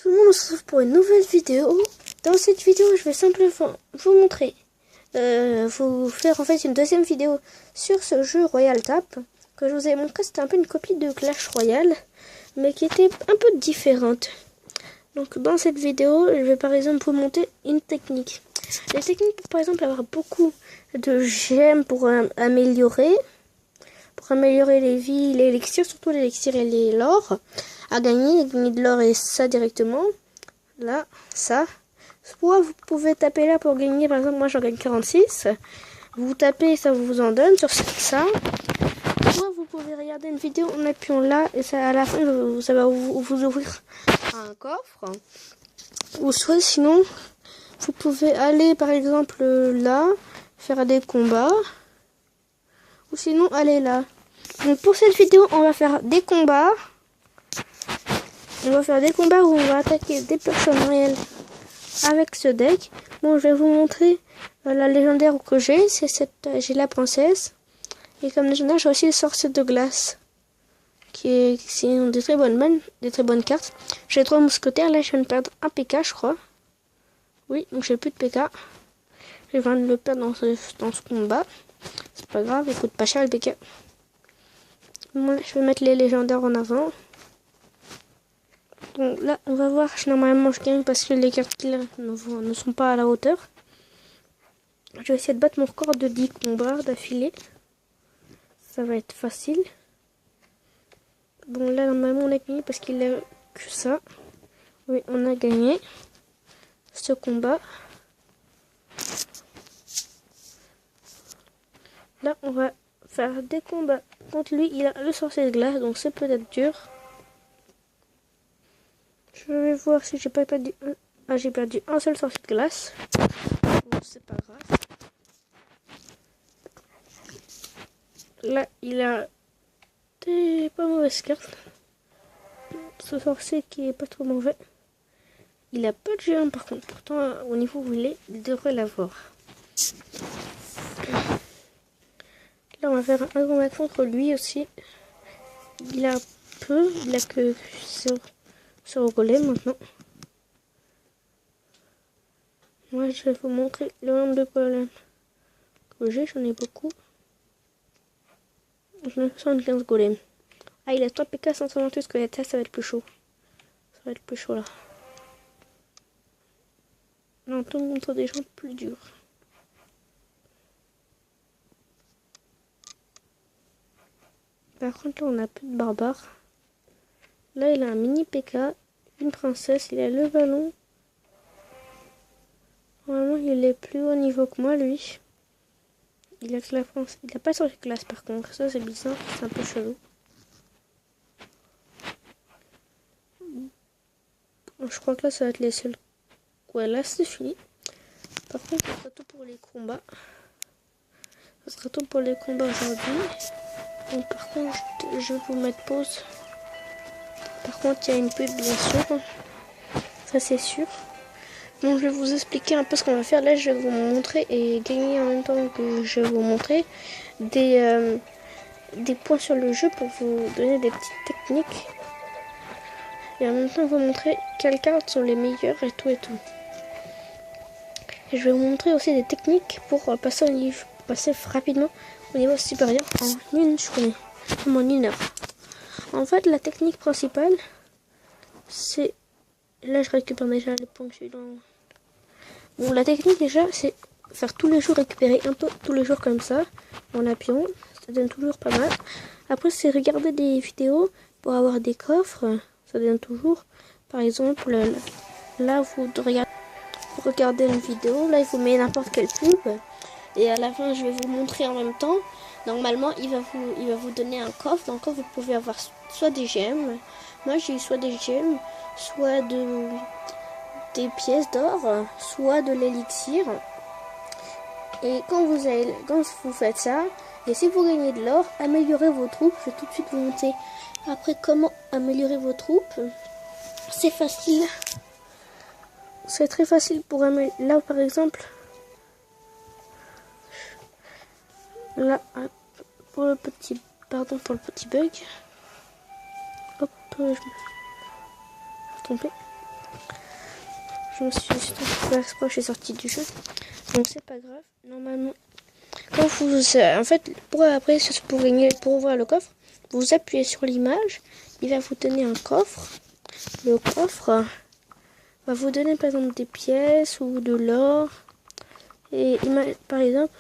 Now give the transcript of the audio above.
Tout le monde, on se retrouve pour une nouvelle vidéo. Dans cette vidéo, je vais simplement vous montrer, vous faire en fait une deuxième vidéo sur ce jeu Royal Tap que je vous ai montré. C'était un peu une copie de Clash Royale, mais qui était un peu différente. Donc dans cette vidéo, je vais par exemple vous montrer une technique. Les techniques pour par exemple avoir beaucoup de gemmes pour améliorer les vies, l'élixir, surtout l'élixir et l'or à gagner de l'or et ça directement. Là, ça. Soit vous pouvez taper là pour gagner, par exemple, moi j'en gagne 46. Vous tapez, ça vous en donne sur ça. Soit vous pouvez regarder une vidéo en appuyant là et ça, à la fin, ça va vous ouvrir un coffre. Ou soit sinon, vous pouvez aller par exemple là, faire des combats. Ou sinon, aller là. Donc pour cette vidéo, on va faire des combats. On va faire des combats où on va attaquer des personnes réelles avec ce deck. Bon, je vais vous montrer la légendaire que j'ai. J'ai la princesse. Et comme légendaire, j'ai aussi le sorcier de glace. C'est des très bonnes cartes. J'ai 3 mousquetaires. Là, je viens de perdre un PK, je crois. Oui, donc j'ai plus de PK. Je viens de le perdre dans ce combat. C'est pas grave, il coûte pas cher le PK. Bon, là, je vais mettre les légendaires en avant. Donc là, on va voir. Normalement, je gagne parce que les cartes killers ne sont pas à la hauteur. Je vais essayer de battre mon record de 10 combats d'affilée. Ça va être facile. Bon, là, normalement, on a gagné parce qu'il a que ça. Oui, on a gagné ce combat. Là, on va faire des combats contre lui. Il a le sorcier de glace, donc c'est peut-être dur. Je vais voir si j'ai pas perdu un. Ah, j'ai perdu un seul sorcier de glace. Bon, c'est pas grave. Là, il a des pas mauvaises cartes. Ce sorcier qui est pas trop mauvais. Il a pas de géant par contre. Pourtant, au niveau où il devrait l'avoir. Là, on va faire un combat contre lui aussi. Il a que sur golem maintenant. Moi, je vais vous montrer le nombre de golems que j'ai. J'en ai beaucoup. J'en ai 75 golems. Ah, il a 3 PK 128 squelettes. Ça va être plus chaud. Ça va être plus chaud là. Non, on tombe contre des gens plus durs. Par contre, là, on a plus de barbares. Là, il a un mini PK, une princesse, il a le ballon. Normalement, il est plus haut niveau que moi, lui. Il a que la France. Il a pas sur les classes, par contre. Ça, c'est bizarre, c'est un peu chelou. Je crois que là, ça va être les seuls. Ouais, là, c'est fini. Par contre, ça sera tout pour les combats. Ça sera tout pour les combats aujourd'hui. Donc, par contre, je vais vous mettre pause. Par contre, il y a une pub, bien sûr. Ça, c'est sûr. Bon, je vais vous expliquer un peu ce qu'on va faire. Là, je vais vous montrer et gagner en même temps que je vais vous montrer des points sur le jeu pour vous donner des petites techniques. Et en même temps, vous montrer quelles cartes sont les meilleures et tout et tout. Et je vais vous montrer aussi des techniques pour passer au niveau, passer rapidement au niveau supérieur en une journée, en une heure. En fait, la technique principale, c'est... Là, je récupère déjà les points que j'ai dans... Bon, la technique déjà, c'est faire tous les jours, récupérer un peu tous les jours comme ça, en appuyant. Ça donne toujours pas mal. Après, c'est regarder des vidéos pour avoir des coffres. Ça donne toujours. Par exemple, là, vous regardez une vidéo. Là, il vous met n'importe quelle pub. Et à la fin, je vais vous montrer en même temps. Normalement, il va vous donner un coffre. Dans le coffre, vous pouvez avoir soit des gemmes. Moi, j'ai eu soit des gemmes, soit des pièces d'or, soit de l'élixir. Et quand vous faites ça, et si vous gagnez de l'or, améliorez vos troupes. Je vais tout de suite vous montrer après comment améliorer vos troupes. C'est facile. C'est très facile pour améliorer. Là, par exemple, là, pour le petit bug. Hop, je me suis trompé. Je me suis juste je suis sortie du jeu. Donc c'est pas grave. Normalement, quand vous, en fait, pour ouvrir le coffre, vous appuyez sur l'image. Il va vous donner un coffre. Le coffre va vous donner par exemple des pièces ou de l'or. Et par exemple,